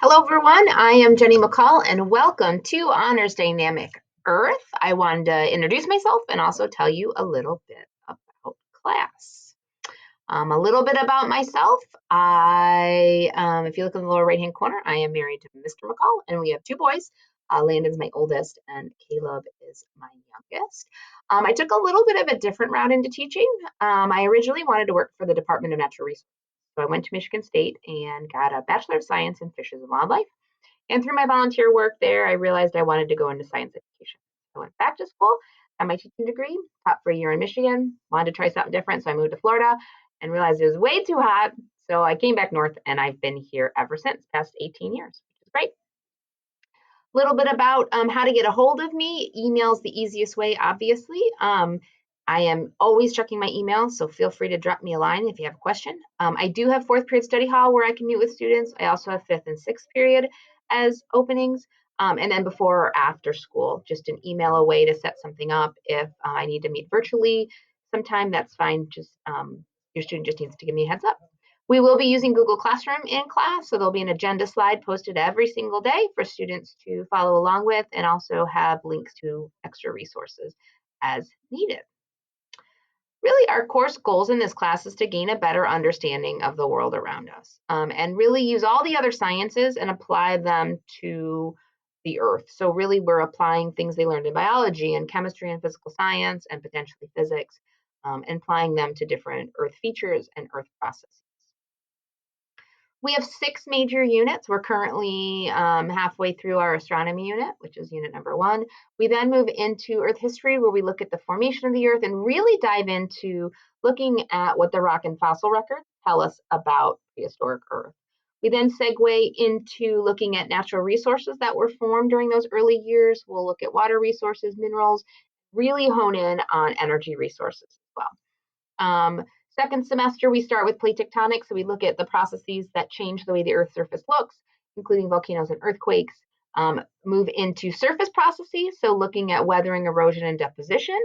Hello, everyone. I am Jenny McCall, and welcome to Honors Dynamic Earth. I wanted to introduce myself and also tell you a little bit about class. A little bit about myself. If you look in the lower right-hand corner, I am married to Mr. McCall, and we have two boys. Landon's my oldest, and Caleb is my youngest. I took a little bit of a different route into teaching. I originally wanted to work for the Department of Natural Resources. So I went to Michigan State and got a Bachelor of Science in Fishes and Wildlife. And through my volunteer work there, I realized I wanted to go into science education. I went back to school, got my teaching degree, taught for a year in Michigan, wanted to try something different. So I moved to Florida and realized it was way too hot. So I came back north and I've been here ever since, past 18 years, which is great. A little bit about how to get a hold of me. Email's the easiest way, obviously. I am always checking my email, so feel free to drop me a line if you have a question. I do have fourth period study hall where I can meet with students. I also have fifth and sixth period as openings. And then before or after school, just an email away to set something up. If I need to meet virtually sometime, that's fine. Just your student just needs to give me a heads up. We will be using Google Classroom in class, so there'll be an agenda slide posted every single day for students to follow along with, and also have links to extra resources as needed. Really, our course goals in this class is to gain a better understanding of the world around us, and really use all the other sciences and apply them to the earth. So really, we're applying things they learned in biology and chemistry and physical science and potentially physics, and applying them to different earth features and earth processes. We have 6 major units. We're currently halfway through our astronomy unit, which is unit number 1. We then move into Earth history, where we look at the formation of the Earth and really dive into looking at what the rock and fossil records tell us about prehistoric Earth. We then segue into looking at natural resources that were formed during those early years. We'll look at water resources, minerals, really hone in on energy resources as well. Second semester, we start with plate tectonics. So we look at the processes that change the way the Earth's surface looks, including volcanoes and earthquakes. Move into surface processes, so looking at weathering, erosion, and deposition,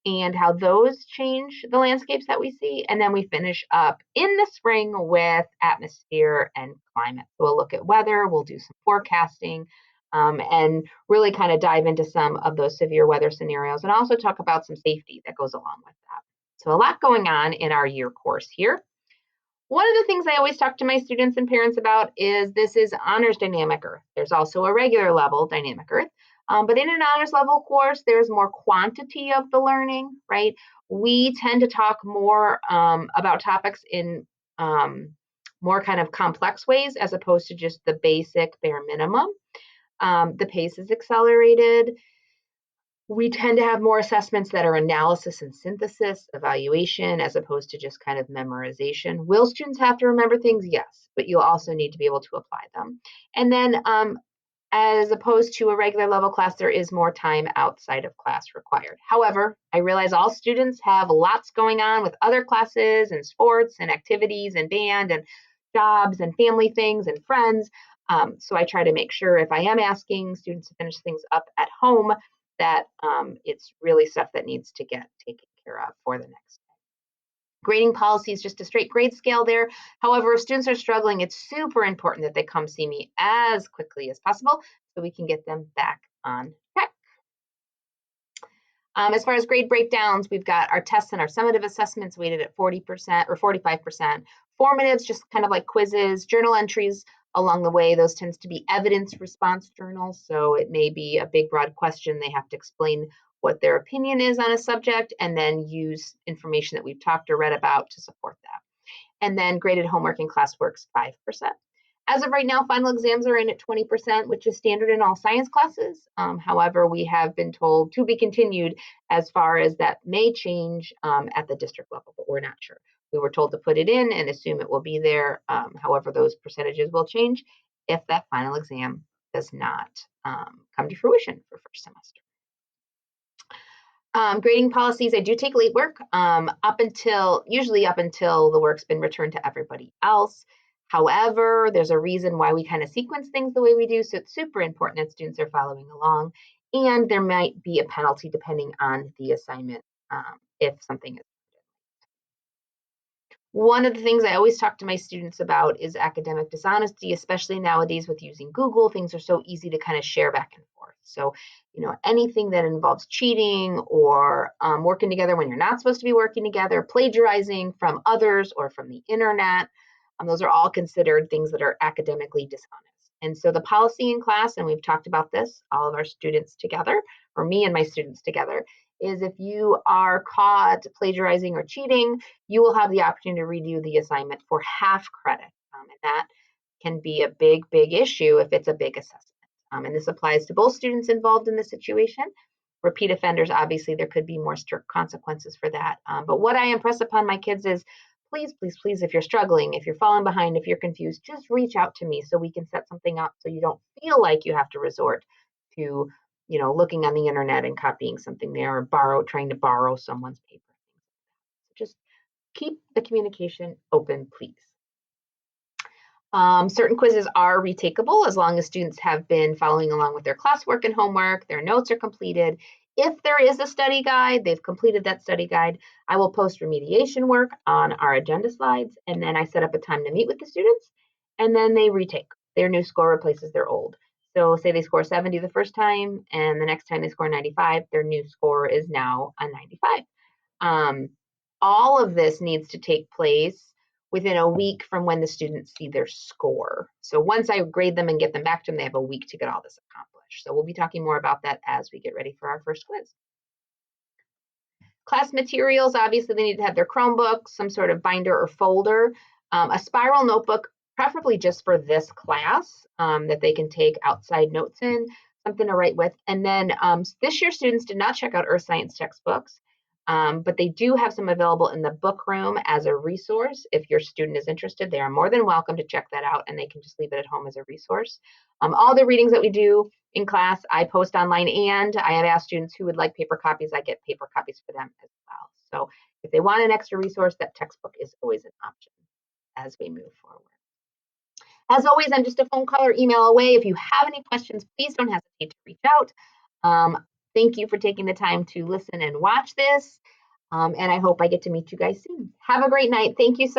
and how those change the landscapes that we see. And then we finish up in the spring with atmosphere and climate. So we'll look at weather, we'll do some forecasting, and really kind of dive into some of those severe weather scenarios, and also talk about some safety that goes along with that. So a lot going on in our year course here. One of the things I always talk to my students and parents about is this is honors dynamic Earth. There's also a regular level dynamic Earth. But in an honors level course, there's more quantity of the learning, right? We tend to talk more about topics in more kind of complex ways as opposed to just the basic bare minimum. The pace is accelerated. We tend to have more assessments that are analysis and synthesis, evaluation, as opposed to just kind of memorization. Will students have to remember things? Yes, but you'll also need to be able to apply them. And then as opposed to a regular level class, there is more time outside of class required. However, I realize all students have lots going on with other classes and sports and activities and band and jobs and family things and friends. So I try to make sure if I am asking students to finish things up at home, that it's really stuff that needs to get taken care of for the next day. Grading policy is just a straight grade scale there. However, if students are struggling, it's super important that they come see me as quickly as possible so we can get them back on track. As far as grade breakdowns, we've got our tests and our summative assessments weighted at 40% or 45%. Formatives, just kind of like quizzes, journal entries along the way. Those tends to be evidence response journals. So it may be a big, broad question. They have to explain what their opinion is on a subject and then use information that we've talked or read about to support that. And then graded homework and classwork's 5%. As of right now, final exams are in at 20%, which is standard in all science classes. However, we have been told to be continued as far as that may change at the district level, but we're not sure. We were told to put it in and assume it will be there. However, those percentages will change if that final exam does not come to fruition for first semester. Grading policies, I do take late work usually up until the work's been returned to everybody else. However, there's a reason why we kind of sequence things the way we do, so it's super important that students are following along, and there might be a penalty depending on the assignment if something is. One of the things I always talk to my students about is academic dishonesty, especially nowadays with using Google. Things are so easy to kind of share back and forth. So, anything that involves cheating or working together when you're not supposed to be working together, plagiarizing from others or from the internet, those are all considered things that are academically dishonest. And so the policy in class, and we've talked about this, all of our students together, or me and my students together, is if you are caught plagiarizing or cheating, you will have the opportunity to redo the assignment for half credit. And that can be a big, big issue if it's a big assessment. And this applies to both students involved in the situation. Repeat offenders, obviously, there could be more strict consequences for that. But what I impress upon my kids is please, please, please, if you're struggling, if you're falling behind, if you're confused, just reach out to me so we can set something up so you don't feel like you have to resort to, looking on the internet and copying something there or trying to borrow someone's paper. Just keep the communication open, please. Certain quizzes are retakeable as long as students have been following along with their classwork and homework, their notes are completed. If there is a study guide, they've completed that study guide, I will post remediation work on our agenda slides, and then I set up a time to meet with the students, and then they retake. Their new score replaces their old. So say they score 70 the first time, and the next time they score 95, their new score is now a 95. All of this needs to take place within a week from when the students see their score. So once I grade them and get them back to them, they have a week to get all this accomplished. So we'll be talking more about that as we get ready for our first quiz. Class materials, obviously they need to have their Chromebook, some sort of binder or folder, a spiral notebook, preferably just for this class that they can take outside notes in, something to write with. And then this year students did not check out Earth Science textbooks, but they do have some available in the book room as a resource. If your student is interested, they are more than welcome to check that out, and they can just leave it at home as a resource. All the readings that we do in class, I post online, and I have asked students who would like paper copies, I get paper copies for them as well. So if they want an extra resource, that textbook is always an option as we move forward. As always, I'm just a phone call or email away. If you have any questions, please don't hesitate to reach out. Thank you for taking the time to listen and watch this. And I hope I get to meet you guys soon. Have a great night. Thank you so much.